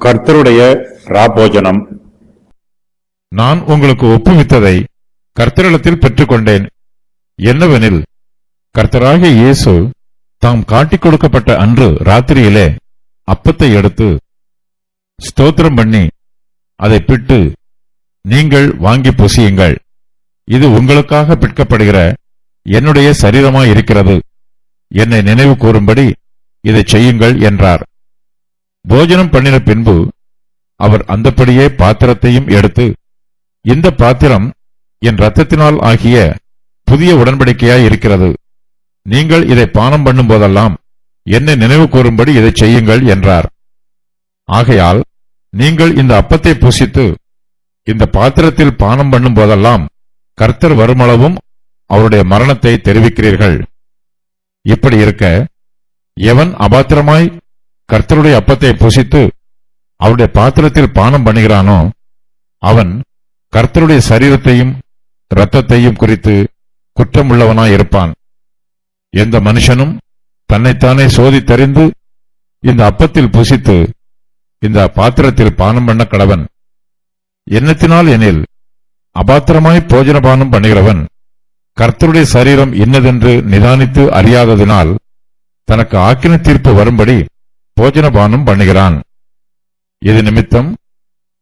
கர்த்தருடைய ராபோஜனம். நான் உங்களுக்கு ஒப்புவித்ததை கர்த்தரிடத்தில் பெற்றுக்கொண்டேன். என்னவெனில், கர்த்தராகிய இயேசு தாம் காட்டிக் கொடுக்கப்பட்ட அன்று ராத்திரியிலே அப்பத்தை எடுத்து ஸ்தோத்திரம் பண்ணி அதை பிட்டு, நீங்கள் வாங்கி புசியுங்கள், இது உங்களுக்காக பிற்கப்படுகிற என்னுடைய சரீரமாயிருக்கிறது, என்னை நினைவு கூறும்படி இதை செய்யுங்கள் என்றார். போஜனம் பண்ணின பின்பு அவர் அந்தப்படியே பாத்திரத்தையும் எடுத்து, இந்த பாத்திரம் என் இரத்தத்தினால் ஆகிய புதிய உடன்படிக்கையாயிருக்கிறது, நீங்கள் இதை பானம் பண்ணும் போதெல்லாம் என்னை நினைவு கூறும்படி இதை செய்யுங்கள் என்றார். ஆகையால் நீங்கள் இந்த அப்பத்தை புசித்து இந்த பாத்திரத்தில் பானம் பண்ணும் போதெல்லாம் கர்த்தர் வருமளவும் அவருடைய மரணத்தை தெரிவிக்கிறீர்கள். இப்படி இருக்க, எவன் அபாத்திரமாய் கர்த்தருடைய அப்பத்தை புசித்து அவருடைய பாத்திரத்தில் பானம் பண்ணுகிறானோ அவன் கர்த்தருடைய சரீரத்தையும் இரத்தத்தையும் குறித்து குற்றமுள்ளவனாயிருப்பான். எந்த மனுஷனும் தன்னைத்தானே சோதித்தறிந்து இந்த அப்பத்தில் புசித்து இந்த பாத்திரத்தில் பானம் பண்ண கடவன். எண்ணத்தினால் எனில், அபாத்திரமாய் போஜனபானம் பண்ணுகிறவன் கர்த்தருடைய சரீரம் இன்னதென்று நிதானித்து அறியாததினால் தனக்கு ஆக்கின தீர்ப்பு வரும்படி போஜனபானம் பண்ணுகிறான். இது நிமித்தம்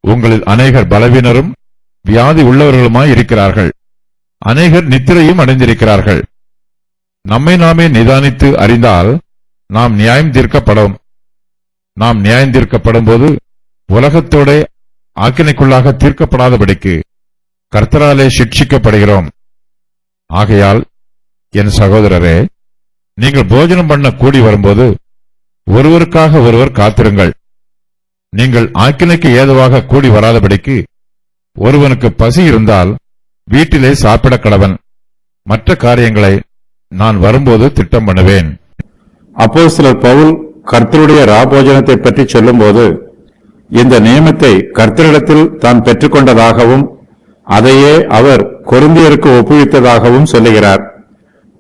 உங்களில் அநேகர் பலவீனரும் வியாதி உள்ளவர்களுமாய் இருக்கிறார்கள், அநேகர் நித்திரையும் அடைந்திருக்கிறார்கள். நம்மை நாமே நிதானித்து அறிந்தால் நாம் நியாயம் தீர்க்கப்படும். நாம் நியாயம் தீர்க்கப்படும் போது உலகத்தோட ஆக்கினைக்குள்ளாக தீர்க்கப்படாதபடிக்கு கர்த்தராலே சிட்சிக்கப்படுகிறோம். ஆகையால் என் சகோதரரே, நீங்கள் போஜனம் பண்ண கூடி வரும்போது ஒருவருக்காக ஒருவர் காத்திருங்கள். நீங்கள் ஆக்கினைக்கு ஏதுவாக கூடி வராதபடிக்கு ஒருவனுக்கு பசி இருந்தால் வீட்டிலே சாப்பிட கடவன். மற்ற காரியங்களை நான் வரும்போது திட்டம் பண்ணுவேன். அப்போஸ்தலர் பவுல் கர்த்தருடைய ராபோஜனத்தை பற்றி சொல்லும்போது, இந்த நியமத்தை கர்த்தரிடத்தில் தான் பெற்றுக்கொண்டதாகவும் அதையே அவர் கொரிந்தியருக்கு ஒப்புவித்ததாகவும் சொல்லுகிறார்.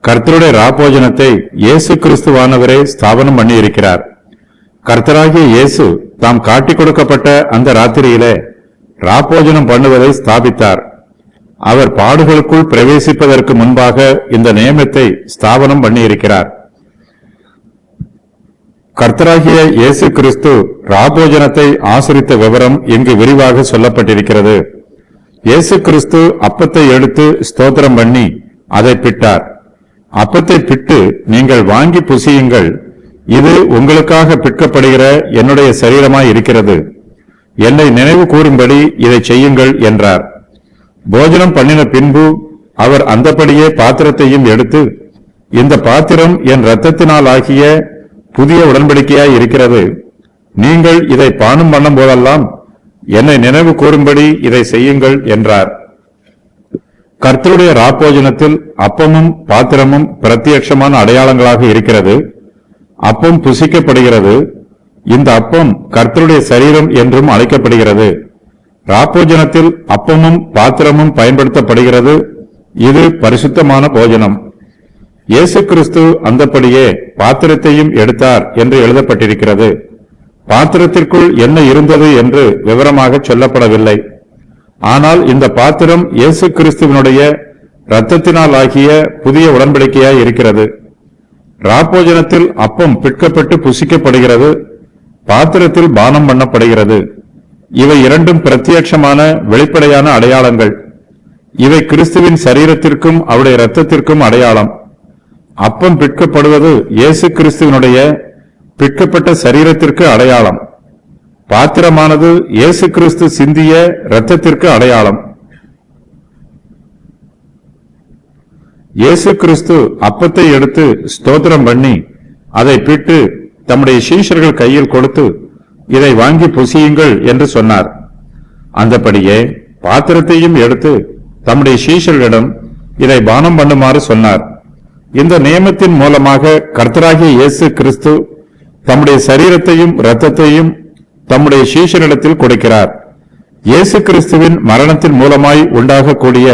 கர்த்தருடைய ராபோஜனத்தை இயேசு கிறிஸ்துவானவரே ஸ்தாபனம் பண்ணியிருக்கிறார். கர்த்தராகிய இயேசு தாம் காட்டிக் கொடுக்கப்பட்ட அந்த ராத்திரியிலே ராபோஜனம் பண்ணுவதை ஸ்தாபித்தார். அவர் பாடுகளுக்குள் பிரவேசிப்பதற்கு முன்பாக இந்த நியமத்தை ஸ்தாபனம் பண்ணியிருக்கிறார். கர்த்தராகிய இயேசு கிறிஸ்து ராபோஜனத்தை ஆசரித்த விவரம் இங்கு விரிவாக சொல்லப்பட்டிருக்கிறது. இயேசு கிறிஸ்து அப்பத்தை எடுத்து ஸ்தோத்திரம் பண்ணி அதை பிட்டார். அப்பத்தை பிட்டு, நீங்கள் வாங்கி புசியுங்கள், இது உங்களுக்காக பிற்கப்படுகிற என்னுடைய சரீரமாய் இருக்கிறது, என்னை நினைவு கூறும்படி இதை செய்யுங்கள் என்றார். போஜனம் பண்ணின பின்பு அவர் அந்தபடியே பாத்திரத்தையும் எடுத்து, இந்த பாத்திரம் என் இரத்தத்தினால் ஆகிய புதிய உடன்படிக்கையாய் இருக்கிறது, நீங்கள் இதை பானம் பண்ணும் போதெல்லாம் என்னை நினைவு கூறும்படி இதை செய்யுங்கள் என்றார். கர்த்தருடைய ராபோஜனத்தில் அப்பமும் பாத்திரமும் பிரத்யட்சமான அடையாளங்களாக இருக்கிறது. அப்பம் புசிக்கப்படுகிறது. இந்த அப்பம் கர்த்தருடைய சரீரம் என்றும் அழைக்கப்படுகிறது. ராபோஜனத்தில் அப்பமும் பாத்திரமும் பயன்படுத்தப்படுகிறது. இது பரிசுத்தமான போஜனம். இயேசு கிறிஸ்து அந்தப்படியே பாத்திரத்தையும் எடுத்தார் என்று எழுதப்பட்டிருக்கிறது. பாத்திரத்திற்குள் என்ன இருந்தது என்று விவரமாக சொல்லப்படவில்லை. ஆனால் இந்த பாத்திரம் இயேசு கிறிஸ்துவினுடைய இரத்தத்தினால் ஆகிய புதிய உடன்படிக்கையாய் இருக்கிறது. ராபோஜனத்தில் அப்பம் பிற்கப்பட்டு புசிக்கப்படுகிறது, பாத்திரத்தில் பானம் பண்ணப்படுகிறது. இவை இரண்டும் பிரத்யட்சமான வெளிப்படையான அடையாளங்கள். இவை கிறிஸ்துவின் சரீரத்திற்கும் அவருடைய இரத்தத்திற்கும் அடையாளம். அப்பம் பிற்கப்படுவது இயேசு கிறிஸ்துவினுடைய பிற்கப்பட்ட சரீரத்திற்கு அடையாளம். பாத்திரமானது இயேசு கிறிஸ்து சிந்திய இரத்தத்திற்கு அடையாளம். இயேசு கிறிஸ்து அப்பத்தை எடுத்து ஸ்தோத்திரம் பண்ணி அதை பிட்டு தம்முடைய சீஷர்கள் கையில் கொடுத்து, இதை வாங்கி புசியுங்கள் என்று சொன்னார். அந்தபடியே பாத்திரத்தையும் எடுத்து தம்முடைய சீஷர்களிடம் இதை பானம் பண்ணுமாறு சொன்னார். இந்த நியமத்தின் மூலமாக கர்த்தராகிய இயேசு கிறிஸ்து தம்முடைய சரீரத்தையும் இரத்தத்தையும் தம்முடைய சீஷரிடத்தில் கொடுக்கிறார். இயேசு கிறிஸ்துவின் மரணத்தின் மூலமாய் உண்டாகக்கூடிய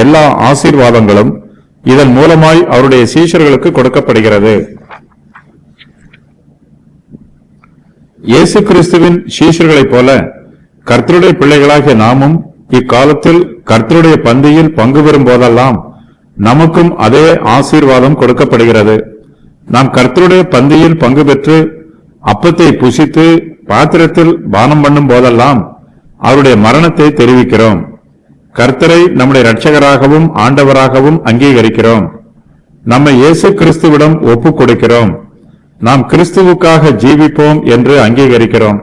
எல்லா ஆசீர்வாதங்களும் இதன் மூலமாய் அவருடைய சீஷர்களுக்கு கொடுக்கப்படுகிறது. இயேசு கிறிஸ்துவின் சீஷர்களைப் போல கர்த்தருடைய பிள்ளைகளாகிய நாமும் இக்காலத்தில் கர்த்தருடைய பந்தியில் பங்கு பெறும் போதெல்லாம் நமக்கும் அதே ஆசீர்வாதம் கொடுக்கப்படுகிறது. நாம் கர்த்தருடைய பந்தியில் பங்கு பெற்று அப்பத்தை புசித்து பாத்திரத்தில் பானம் பண்ணும் போதெல்லாம் அவருடைய மரணத்தை தெரிவிக்கிறோம். கர்த்தரை நம்முடைய இரட்சகராகவும் ஆண்டவராகவும் அங்கீகரிக்கிறோம். நம்மை இயேசு கிறிஸ்துவிடம் ஒப்புக் கொடுக்கிறோம். நாம் கிறிஸ்துவுக்காக ஜீவிப்போம் என்று அங்கீகரிக்கிறோம்.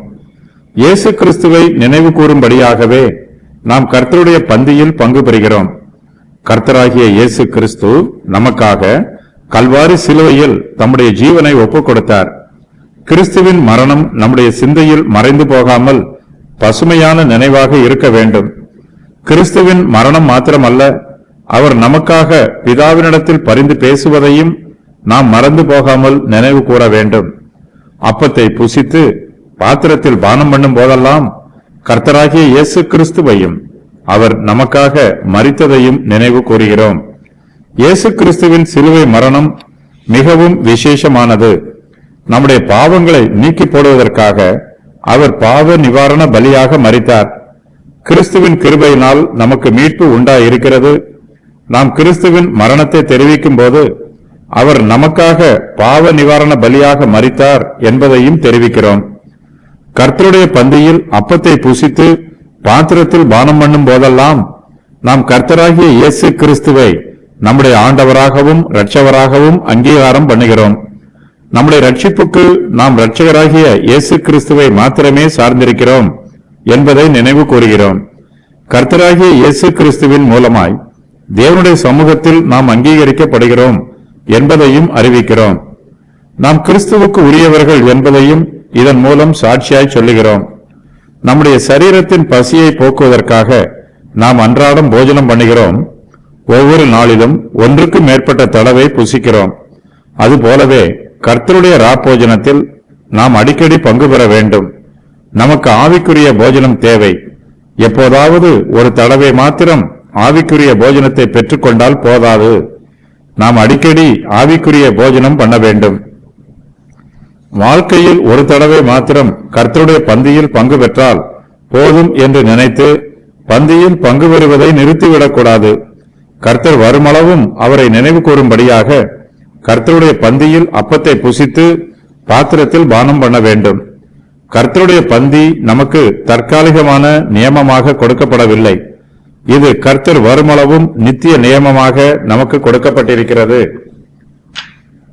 இயேசு கிறிஸ்துவை நினைவு கூறும்படியாகவே நாம் கர்த்தருடைய பந்தியில் பங்கு பெறுகிறோம். கர்த்தராகிய இயேசு கிறிஸ்து நமக்காக கல்வாரி சிலுவையில் தம்முடைய ஜீவனை ஒப்புக் கொடுத்தார். கிறிஸ்துவின் மரணம் நம்முடைய சிந்தையில் மறைந்து போகாமல் பசுமையான நினைவாக இருக்க வேண்டும். கிறிஸ்துவின் மரணம் மாத்திரமல்ல, அவர் நமக்காக பிதாவினிடத்தில் பரிந்து பேசுவதையும் நாம் மறந்து போகாமல் நினைவு கூற வேண்டும். அப்பத்தை புசித்து பாத்திரத்தில் பானம் பண்ணும் போதெல்லாம் கர்த்தராகிய இயேசு கிறிஸ்துவையும் அவர் நமக்காக மரித்ததையும் நினைவு கூறுகிறோம். இயேசு கிறிஸ்துவின் சிலுவை மரணம் மிகவும் விசேஷமானது. நம்முடைய பாவங்களை நீக்கி போடுவதற்காக அவர் பாவ நிவாரண பலியாக மரித்தார். கிறிஸ்துவின் கிருபையினால் நமக்கு மீட்பு உண்டாயிருக்கிறது. நாம் கிறிஸ்துவின் மரணத்தை தெரிவிக்கும் போது அவர் நமக்காக பாவ நிவாரண பலியாக மரித்தார் என்பதையும் தெரிவிக்கிறோம். கர்த்தருடைய பந்தியில் அப்பத்தை புசித்து பாத்திரத்தில் பானம் பண்ணும் போதெல்லாம் நாம் கர்த்தராகிய இயேசு கிறிஸ்துவை நம்முடைய ஆண்டவராகவும் இரட்சகராகவும் அங்கீகாரம் பண்ணுகிறோம். நம்முடைய ரட்சிப்புக்கு நாம் இரட்சகராகிய இயேசு கிறிஸ்துவை மாத்திரமே சார்ந்திருக்கிறோம் என்பதை நினைவு கூறுகிறோம். கர்த்தராகிய இயேசு கிறிஸ்துவின் மூலமாய் தேவனுடைய சமூகத்தில் நாம் அங்கீகரிக்கப்படுகிறோம் என்பதையும் அறிவிக்கிறோம். நாம் கிறிஸ்துவுக்கு உரியவர்கள் என்பதையும் இதன் மூலம் சாட்சியாய் சொல்லுகிறோம். நம்முடைய சரீரத்தின் பசியை போக்குவதற்காக நாம் அன்றாடம் போஜனம் பண்ணுகிறோம். ஒவ்வொரு நாளிலும் ஒன்றுக்கு மேற்பட்ட தடவை புசிக்கிறோம். அதுபோலவே கர்த்தருடைய ராப்போஜனத்தில் நாம் அடிக்கடி பங்கு பெற வேண்டும். நமக்கு ஆவிக்குரிய போஜனம் தேவை. எப்போதாவது ஒரு தடவை மாத்திரம் ஆவிக்குரிய போஜனத்தை பெற்றுக்கொண்டால் போதாது. நாம் அடிக்கடி ஆவிக்குரிய போஜனம் பண்ண வேண்டும். வாழ்க்கையில் ஒரு தடவை மாத்திரம் கர்த்தருடைய பந்தியில் பங்கு பெற்றால் போதும் என்று நினைத்து பந்தியில் பங்கு பெறுவதை நிறுத்திவிடக்கூடாது. கர்த்தர் வருமளவும் அவரை நினைவு கூறும்படியாக கர்த்தருடைய பந்தியில் அப்பத்தை புசித்து பாத்திரத்தில் பானம் பண்ண வேண்டும். கர்த்தருடைய பந்தி நமக்கு தற்காலிகமான நியமமாக கொடுக்கப்படவில்லை. இது கர்த்தர் வருமளவும் நித்திய நியமமாக நமக்கு கொடுக்கப்பட்டிருக்கிறது.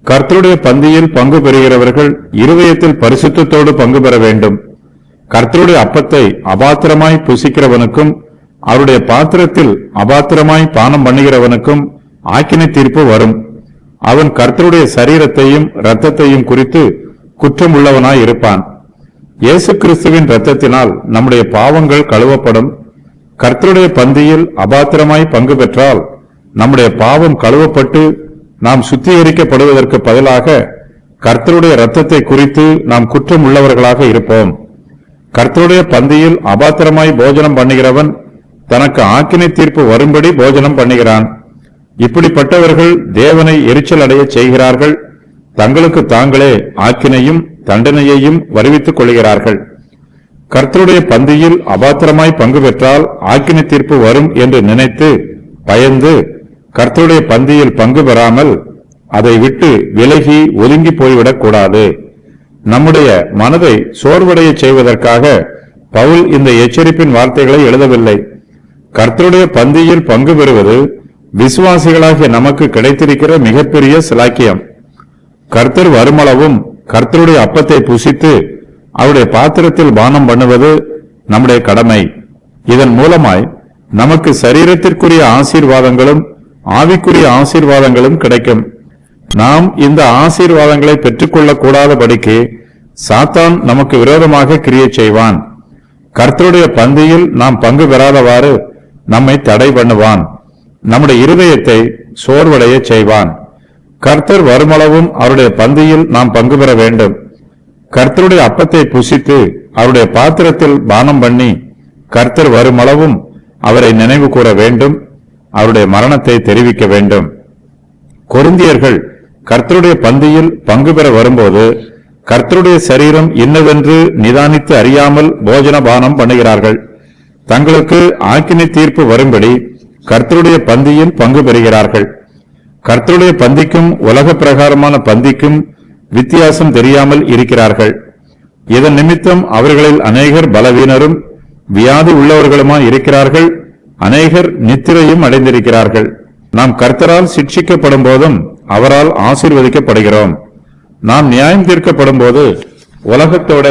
கர்த்தருடைய பந்தியில் பங்கு பெறுகிறவர்கள் இருதயத்தில் பரிசுத்தத்தோடு பங்கு பெற வேண்டும். கர்த்தருடைய அப்பத்தை அபாத்திரமாய் புசிக்கிறவனுக்கும் அவருடைய பாத்திரத்தில் அபாத்திரமாய் பானம் பண்ணுகிறவனுக்கும் ஆக்கினை தீர்ப்பு வரும். அவன் கர்த்தருடைய சரீரத்தையும் இரத்தத்தையும் குறித்து குற்றம் உள்ளவனாய் இருப்பான். இயேசு கிறிஸ்துவின் இரத்தத்தினால் நம்முடைய பாவங்கள் கழுவப்படும். கர்த்தருடைய பந்தியில் அபாத்திரமாய் பங்கு பெற்றால் நம்முடைய பாவம் கழுவப்பட்டு நாம் சுத்திகரிக்கப்படுவதற்கு பதிலாக கர்த்தருடைய இரத்தத்தை குறித்து நாம் குற்றம் உள்ளவர்களாக இருப்போம். கர்த்தருடைய பந்தியில் அபாத்திரமாய் போஜனம் பண்ணுகிறவன் தனக்கு ஆக்கினை தீர்ப்பு வரும்படி போஜனம் பண்ணுகிறான். இப்படிப்பட்டவர்கள் தேவனை எரிச்சல் அடைய செய்கிறார்கள். தங்களுக்கு தாங்களே ஆக்கினையும் தண்டனையையும் வருவித்துக் கொள்கிறார்கள். கர்த்தருடைய பந்தியில் அபாத்திரமாய் பங்கு பெற்றால் ஆக்கினை தீர்ப்பு வரும் என்று நினைத்து பயந்து கர்த்தருடைய பந்தியில் பங்கு பெறாமல் அதை விட்டு விலகி ஒதுங்கி போய்விடக் கூடாது. நம்முடைய மனதை சோர்வடைய செய்வதற்காக பவுல் இந்த எச்சரிப்பின் வார்த்தைகளை எழுதவில்லை. கர்த்தருடைய பந்தியில் பங்கு பெறுவது விசுவாசிகளாகிய நமக்கு கிடைத்திருக்கிற மிகப்பெரிய சிலாக்கியம். கர்த்தர் வருமளவும் கர்த்தருடைய அப்பத்தை புசித்து அவருடைய பாத்திரத்தில் பானம் பண்ணுவது நம்முடைய கடமை. இதன் மூலமாய் நமக்கு சரீரத்திற்குரிய ஆசீர்வாதங்களும் ஆவிக்குரிய ஆசீர்வாதங்களும் கிடைக்கும். நாம் இந்த ஆசீர்வாதங்களை பெற்றுக்கொள்ளக் கூடாதபடிக்கு சாத்தான் நமக்கு விரோதமாக கிரியை செய்வான். கர்த்தருடைய பந்தியில் நாம் பங்கு பெறாதவாறு நம்மை தடை பண்ணுவான். நம்முடைய இருதயத்தை சோர்வடைய செய்வான். கர்த்தர் வருமளவும் அவருடைய பந்தியில் நாம் பங்கு பெற வேண்டும். கர்த்தருடைய அப்பத்தை புசித்து அவருடைய பாத்திரத்தில் பானம் பண்ணி கர்த்தர் வருமளவும் அவரை நினைவு கூற வேண்டும். அவருடைய மரணத்தை தெரிவிக்க வேண்டும். கொரிந்தியர்கள் கர்த்தருடைய பந்தியில் பங்கு பெற வரும்போது கர்த்தருடைய சரீரம் இன்னதென்று நிதானித்து அறியாமல் போஜன பானம் பண்ணுகிறார்கள். தங்களுக்கு ஆக்கினை தீர்ப்பு வரும்படி கர்த்தருடைய பந்தியில் பங்கு பெறுகிறார்கள். கர்த்தருடைய பந்திக்கும் உலக பிரகாரமான பந்திக்கும் வித்தியாசம் தெரியாமல் இருக்கிறார்கள். இதன் நிமித்தம் அவர்களில் அநேகர் பலவீனரும் வியாதி உள்ளவர்களுமாய் இருக்கிறார்கள். அநேகர் நித்திரையும் அடைந்திருக்கிறார்கள். நாம் கர்த்தரால் சிட்சிக்கப்படும் போதும் அவரால் ஆசீர்வதிக்கப்படுகிறோம். நாம் நியாயம் தீர்க்கப்படும் போது உலகத்தோட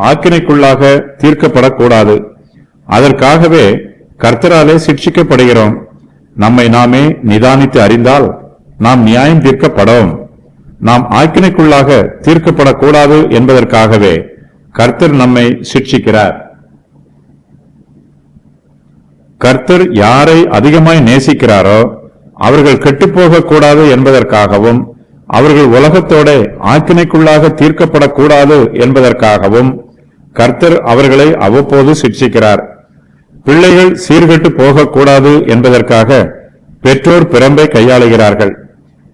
ஆக்கினைக்குள்ளாக தீர்க்கப்படக்கூடாது. அதற்காகவே கர்த்தராலே சிட்சிக்கப்படுகிறோம். நம்மை நாமே நிதானித்து அறிந்தால் நாம் நியாயம் தீர்க்கப்படும். நாம் ஆக்கினைக்குள்ளாக தீர்க்கப்படக்கூடாது என்பதற்காகவே கர்த்தர் நம்மை சிட்சிக்கிறார். கர்த்தர் யாரை அதிகமாய் நேசிக்கிறாரோ அவர்கள் கெட்டுப்போகக் கூடாது என்பதற்காகவும் அவர்கள் உலகத்தோட ஆக்கினைக்குள்ளாக தீர்க்கப்படக்கூடாது என்பதற்காகவும் கர்த்தர் அவர்களை அவ்வப்போது சிட்சிக்கிறார். பிள்ளைகள் சீர்கெட்டு போகக்கூடாது என்பதற்காக பெற்றோர் பிரம்பை கையாளுகிறார்கள்,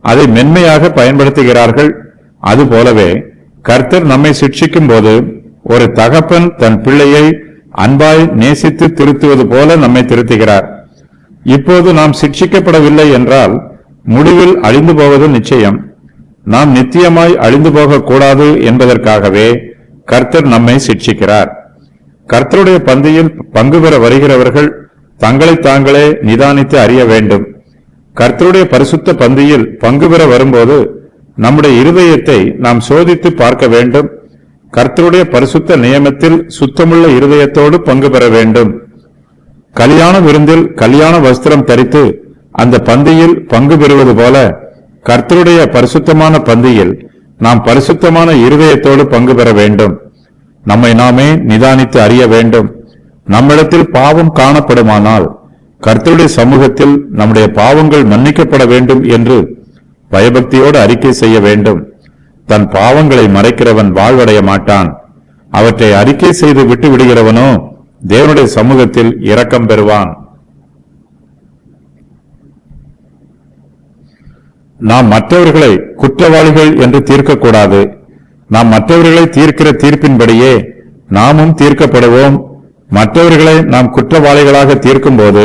அதை மென்மையாக பயன்படுத்துகிறார்கள். அதுபோலவே கர்த்தர் நம்மை சிட்சிக்கும் போது ஒரு தகப்பன் தன் பிள்ளையை அன்பாய் நேசித்து திருத்துவது போல நம்மை திருத்துகிறார். இப்போது நாம் சிட்சிக்கப்படவில்லை என்றால் முடிவில் அழிந்து போவது நிச்சயம். நாம் நித்தியமாய் அழிந்து போகக்கூடாது என்பதற்காகவே கர்த்தர் நம்மை சிட்சிக்கிறார். கர்த்தருடைய பந்தியில் பங்கு பெற வருகிறவர்கள் தங்களை தாங்களே நிதானித்து அறிய வேண்டும். கர்த்தருடைய பரிசுத்த பந்தியில் பங்கு பெற வரும்போது நம்முடைய இருதயத்தை நாம் சோதித்து பார்க்க வேண்டும். கர்த்தருடைய பரிசுத்த நியமத்தில் சுத்தமுள்ள இருதயத்தோடு பங்கு பெற வேண்டும். கல்யாண விருந்தில் கல்யாண வஸ்திரம் தரித்து அந்த பந்தியில் பங்கு பெறுவது போல கர்த்தருடைய பரிசுத்தமான பந்தியில் நாம் பரிசுத்தமான இருதயத்தோடு பங்கு பெற வேண்டும். நம்மை நாமே நிதானித்து அறிய வேண்டும். நம்மிடத்தில் பாவம் காணப்படுமானால் கர்த்தருடைய சமூகத்தில் நம்முடைய பாவங்கள் மன்னிக்கப்பட வேண்டும் என்று பயபக்தியோடு அறிக்கை செய்ய வேண்டும். தன் பாவங்களை மறைக்கிறவன் வாழ்வடைய மாட்டான். அவற்றை அறிக்கை செய்து விட்டு விடுகிறவனோ தேவனுடைய சமூகத்தில் இரக்கம் பெறுவான். நாம் மற்றவர்களை குற்றவாளிகள் என்று தீர்க்கக்கூடாது. நாம் மற்றவர்களை தீர்க்கிற தீர்ப்பின்படியே நாமும் தீர்க்கப்படுவோம். மற்றவர்களை நாம் குற்றவாளிகளாக தீர்க்கும் போது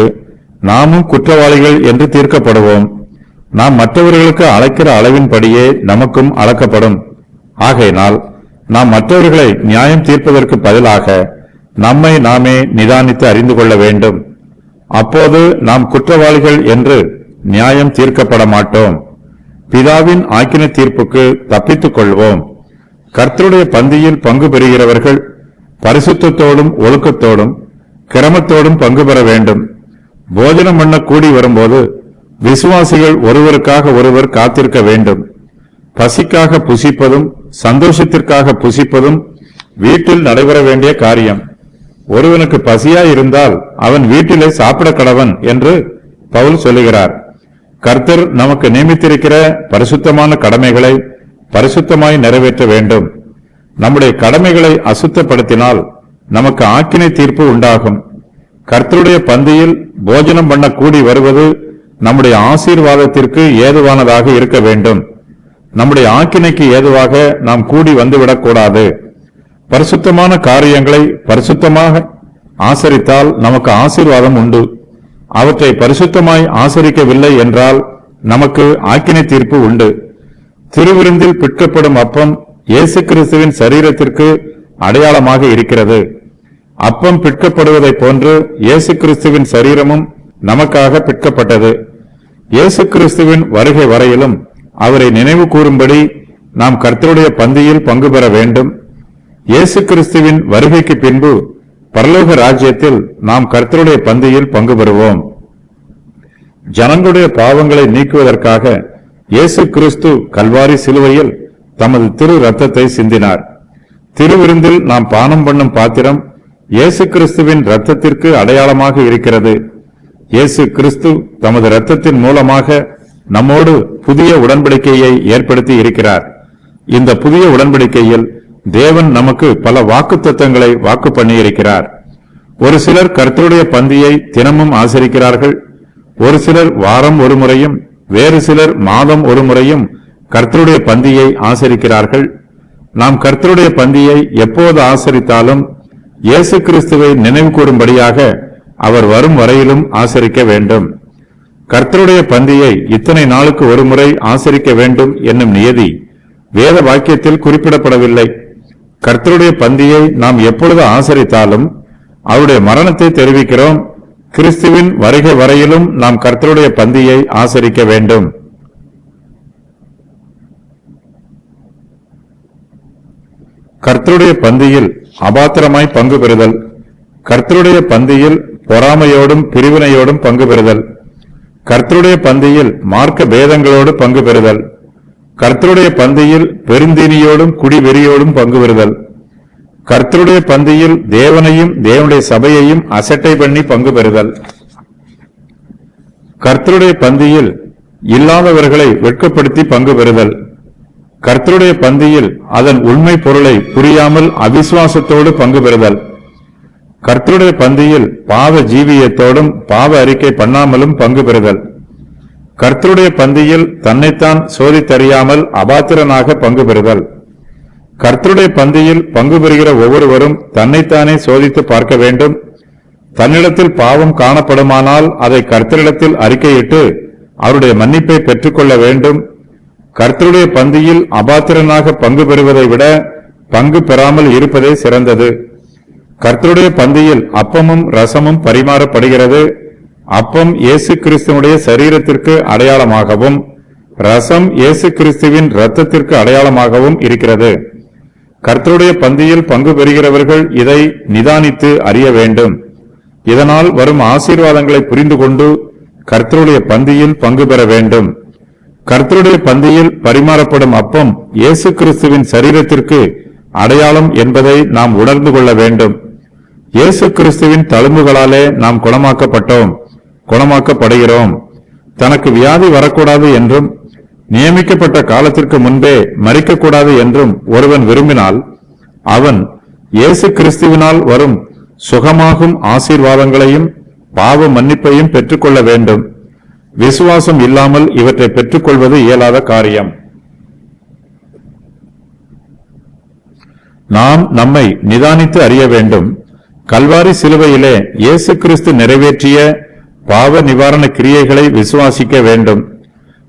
நாமும் குற்றவாளிகள் என்று தீர்க்கப்படுவோம். நாம் மற்றவர்களுக்கு அளக்கிற அளவின்படியே நமக்கும் அளக்கப்படும். ஆகையினால் நாம் மற்றவர்களை நியாயம் தீர்ப்பதற்கு பதிலாக நம்மை நாமே நிதானித்து அறிந்து கொள்ள வேண்டும். அப்போது நாம் குற்றவாளிகள் என்று நியாயம் தீர்க்கப்பட மாட்டோம். பிதாவின் ஆக்கினை தீர்ப்புக்கு தப்பித்துக் கொள்வோம். கர்த்தருடைய பந்தியில் பங்கு பெறுகிறவர்கள் பரிசுத்தத்தோடும் ஒழுக்கத்தோடும் கிரமத்தோடும் பங்கு பெற வேண்டும். போஜனம் பண்ண கூடி வரும்போது விசுவாசிகள் ஒருவருக்காக ஒருவர் காத்திருக்க வேண்டும். பசிக்காக புசிப்பதும் சந்தோஷத்திற்காக புசிப்பதும் வீட்டில் நடைபெற வேண்டிய காரியம். ஒருவனுக்கு பசியாய் இருந்தால் அவன் வீட்டிலே சாப்பிட கடவன் என்று பவுல் சொல்லுகிறார். கர்த்தர் நமக்கு நியமித்திருக்கிற பரிசுத்தமான கடமைகளை பரிசுத்தமாய் நிறைவேற்ற வேண்டும். நம்முடைய கடமைகளை அசுத்தப்படுத்தினால் நமக்கு ஆக்கினை தீர்ப்பு உண்டாகும். கர்த்தருடைய பந்தியில் போஜனம் பண்ண கூடி வருவது நம்முடைய ஆசீர்வாதத்திற்கு ஏதுவானதாக இருக்க வேண்டும். நம்முடைய ஆக்கினைக்கு ஏதுவாக நாம் கூடி வந்துவிடக்கூடாது. பரிசுத்தமான காரியங்களை பரிசுத்தமாக ஆசரித்தால் நமக்கு ஆசீர்வாதம் உண்டு. அவற்றை பரிசுத்தமாய் ஆசரிக்கவில்லை என்றால் நமக்கு ஆக்கினை தீர்ப்பு உண்டு. திருவிருந்தில் பிற்கப்படும் அப்பம் இயேசு கிறிஸ்துவின் சரீரத்திற்கு அடையாளமாக இருக்கிறது. அப்பம் பிற்கப்படுவதைப் போன்று இயேசு கிறிஸ்துவின் சரீரமும் நமக்காக பிற்கப்பட்டது. இயேசு கிறிஸ்துவின் வருகை வரையிலும் அவரை நினைவு கூறும்படி நாம் கர்த்தருடைய பந்தியில் பங்கு பெற வேண்டும். இயேசு கிறிஸ்துவின் வருகைக்கு பின்பு பரலோக ராஜ்யத்தில் நாம் கர்த்தருடைய பந்தியில் பங்கு பெறுவோம். ஜனங்களுடைய பாவங்களை நீக்குவதற்காக இயேசு கிறிஸ்து கல்வாரி சிலுவையில் தமது திரு ரத்தத்தை சிந்தினார். திருவிருந்தில் நாம் பானம் பண்ணும் பாத்திரம் இயேசு கிறிஸ்துவின் இரத்தத்திற்கு அடையாளமாக இருக்கிறது. இயேசு கிறிஸ்து தமது இரத்தத்தின் மூலமாக நம்மோடு புதிய உடன்படிக்கையை ஏற்படுத்தி இருக்கிறார். இந்த புதிய உடன்படிக்கையில் தேவன் நமக்கு பல வாக்குத்தத்தங்களை வாக்கு பண்ணியிருக்கிறார். ஒரு சிலர் கர்த்தருடைய பந்தியை தினமும் ஆசரிக்கிறார்கள். ஒரு சிலர் வாரம் ஒரு முறையும் வேறு சிலர் மாதம் ஒரு முறையும் கர்த்தருடைய பந்தியை ஆசரிக்கிறார்கள். நாம் கர்த்தருடைய பந்தியை எப்போது ஆசரித்தாலும் இயேசு கிறிஸ்துவை நினைவு கூறும்படியாக அவர் வரும் வரையிலும் ஆசரிக்க வேண்டும். கர்த்தருடைய பந்தியை இத்தனை நாளுக்கு ஒரு முறை ஆசரிக்க வேண்டும் என்னும் நியதி வேத வாக்கியத்தில் குறிப்பிடப்படவில்லை. கர்த்தருடைய பந்தியை நாம் எப்பொழுது ஆசரித்தாலும் அவருடைய மரணத்தை தெரிவிக்கிறோம். கிறிஸ்துவின் வருகை வரையிலும் நாம் கர்த்தருடைய பந்தியை ஆசரிக்க வேண்டும். கர்த்தருடைய பந்தியில் அபாத்திரமாய் பங்கு பெறுதல். கர்த்தருடைய பந்தியில் பொறாமையோடும் பிரிவினையோடும் பங்கு பெறுதல். கர்த்தருடைய பந்தியில் மார்க்க பேதங்களோடு பங்கு பெறுதல். கர்த்தருடைய பந்தியில் பெருந்தீனியோடும் குடிவெறியோடும் பங்கு பெறுதல். கர்த்தருடைய பந்தியில் தேவனையும் தேவனுடைய சபையையும் அசட்டை பண்ணி பங்கு பெறுதல். கர்த்தருடைய பந்தியில் இல்லாதவர்களை வெட்கப்படுத்தி பங்கு பெறுதல். கர்த்தருடைய பந்தியில் அதன் உண்மை பொருளை புரியாமல் அவிசுவாசத்தோடு பங்கு பெறுதல். கர்த்தருடைய பந்தியில் பாவ ஜீவியத்தோடும் பாவ அறிக்கை பண்ணாமலும் பங்கு பெறுதல். கர்த்தருடைய பந்தியில் தன்னைத்தான் சோதித்தறியாமல் அபாத்திரனாக பங்கு பெறுதல். கர்த்தருடைய பந்தியில் பங்கு பெறுகிற ஒவ்வொருவரும் தன்னைத்தானே சோதித்து பார்க்க வேண்டும். தன்னிடத்தில் பாவம் காணப்படுமானால் அதை கர்த்தரிடத்தில் அறிக்கையிட்டு அவருடைய மன்னிப்பை பெற்றுக்கொள்ள வேண்டும். கர்த்தருடைய பந்தியில் அபாத்திரனாக பங்கு பெறுவதை விட பங்கு பெறாமல் இருப்பதே சிறந்தது. கர்த்தருடைய பந்தியில் அப்பமும் ரசமும் பரிமாறப்படுகிறது. அப்பம் இயேசு கிறிஸ்துவனுடைய சரீரத்திற்கு அடையாளமாகவும் ரசம் இயேசு கிறிஸ்துவின் இரத்தத்திற்கு அடையாளமாகவும் இருக்கிறது. கர்த்தருடைய பந்தியில் பங்கு பெறுகிறவர்கள் இதை நிதானித்து அறிய வேண்டும். இதனால் வரும் ஆசீர்வாதங்களை புரிந்து கொண்டு கர்த்தருடைய பந்தியில் பங்கு பெற வேண்டும். கர்த்தருடைய பந்தியில் பரிமாறப்படும் அப்பம் இயேசு கிறிஸ்துவின் சரீரத்திற்கு அடையாளம் என்பதை நாம் உணர்ந்து கொள்ள வேண்டும். இயேசு கிறிஸ்துவின் தழும்புகளாலே நாம் குணமாக்கப்படுகிறோம். தனக்கு வியாதி வரக்கூடாது என்றும் நியமிக்கப்பட்ட காலத்திற்கு முன்பே மரிக்கக்கூடாது என்றும் ஒருவன் விரும்பினால் அவன் இயேசு கிறிஸ்துவினால் வரும் சுகமாகும் ஆசீர்வாதங்களையும் பாவ மன்னிப்பையும் பெற்றுக்கொள்ள வேண்டும். விசுவாசம் இல்லாமல் இவற்றை பெற்றுக்கொள்வது இயலாத காரியம். நாம் நம்மை நிதானித்து அறிய வேண்டும். கல்வாரி சிலுவையிலே இயேசு கிறிஸ்து நிறைவேற்றிய பாவ நிவாரண கிரியைகளை விசுவாசிக்க வேண்டும்.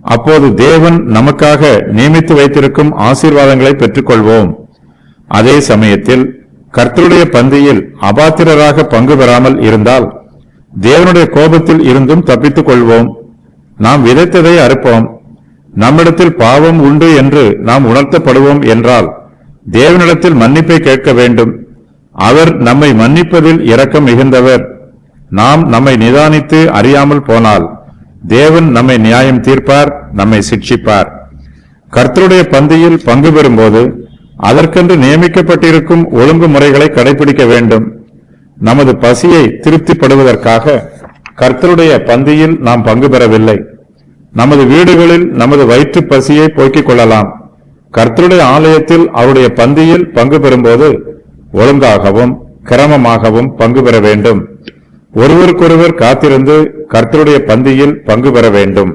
அப்போது தேவன் நமக்காக நியமித்து வைத்திருக்கும் ஆசீர்வாதங்களை பெற்றுக்கொள்வோம். அதே சமயத்தில் கர்த்தருடைய பந்தியில் அபாத்திரராக பங்கு பெறாமல் இருந்தால் தேவனுடைய கோபத்தில் இருந்தும் தப்பித்துக் கொள்வோம். நாம் விதைத்ததை அறுப்போம். நம்மிடத்தில் பாவம் உண்டு என்று நாம் உணர்த்தப்படுவோம் என்றால் தேவனிடத்தில் மன்னிப்பை கேட்க வேண்டும். அவர் நம்மை மன்னிப்பதில் இரக்கம் மிகுந்தவர். நாம் நம்மை நிதானித்து அறியாமல் போனால் தேவன் நம்மை நியாயம் தீர்ப்பார், நம்மை சிட்சிப்பார். கர்த்தருடைய பந்தியில் பங்கு பெறும்போது அதற்கென்று நியமிக்கப்பட்டிருக்கும் ஒழுங்குமுறைகளை கடைபிடிக்க வேண்டும். நமது பசியை திருப்திப்படுவதற்காக கர்த்தருடைய பந்தியில் நாம் பங்கு பெறவில்லை. நமது வீடுகளில் நமது வயிற்று பசியை போக்கிக் கொள்ளலாம். கர்த்தருடைய ஆலயத்தில் அவருடைய பந்தியில் பங்கு பெறும்போது ஒழுங்காகவும் கிரமமாகவும் பங்கு பெற வேண்டும். ஒருவருக்கொருவர் காத்திருந்து கர்த்தருடைய பந்தியில் பங்கு பெற வேண்டும்.